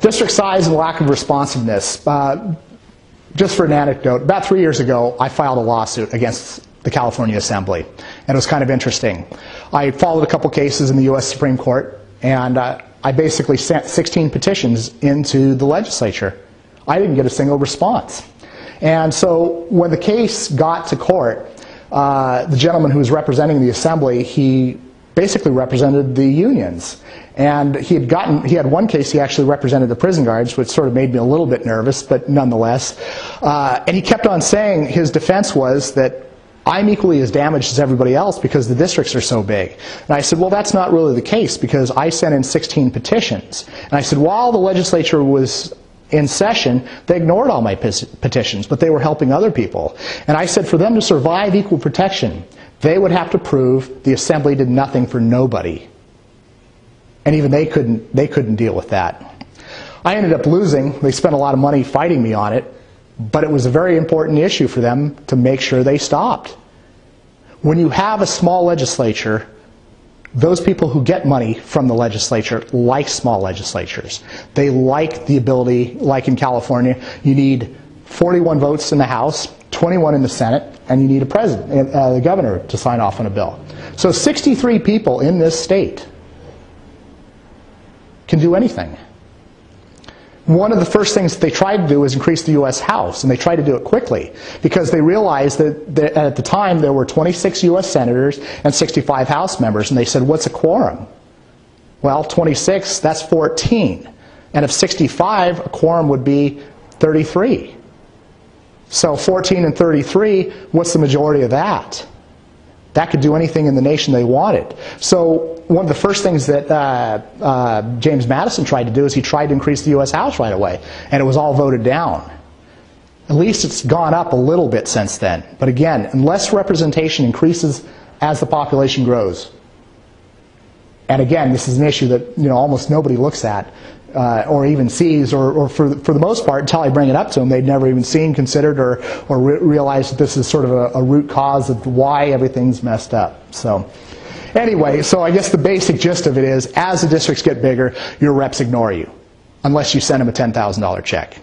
District size and lack of responsiveness. Just for an anecdote, about 3 years ago, I filed a lawsuit against the California Assembly, and it was kind of interesting. I followed a couple cases in the U.S. Supreme Court, and I basically sent 16 petitions into the legislature. I didn't get a single response. And so when the case got to court, the gentleman who was representing the Assembly, he basically represented the unions. And he had one case, he actually represented the prison guards, which sort of made me a little bit nervous, but nonetheless. And he kept on saying his defense was that I'm equally as damaged as everybody else because the districts are so big. And I said, well, that's not really the case because I sent in 16 petitions. And I said, while the legislature was in session, they ignored all my petitions, but they were helping other people. And I said for them to survive equal protection, they would have to prove the Assembly did nothing for nobody. And even they couldn't deal with that. I ended up losing. They spent a lot of money fighting me on it, but it was a very important issue for them to make sure they stopped. When you have a small legislature, those people who get money from the legislature like small legislatures. They like the ability, like in California, you need 41 votes in the House, 21 in the Senate, and you need a president, the governor, to sign off on a bill. So 63 people in this state can do anything. One of the first things that they tried to do was increase the U.S. House, and they tried to do it quickly because they realized that at the time there were 26 U.S. senators and 65 House members, and they said, what's a quorum? Well, 26, that's 14. And if 65, a quorum would be 33. So 14 and 33, what's the majority of that? That could do anything in the nation they wanted. So one of the first things that James Madison tried to do is he tried to increase the U.S. House right away, and it was all voted down. At least it's gone up a little bit since then. But again, unless representation increases as the population grows, and again, this is an issue that almost nobody looks at or even sees, or for the most part, until I bring it up to them, they've never even seen, considered, or realized that this is sort of a root cause of why everything's messed up. So anyway, so I guess the basic gist of it is, as the districts get bigger, your reps ignore you, unless you send them a $10,000 check,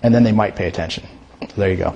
and then they might pay attention. So there you go.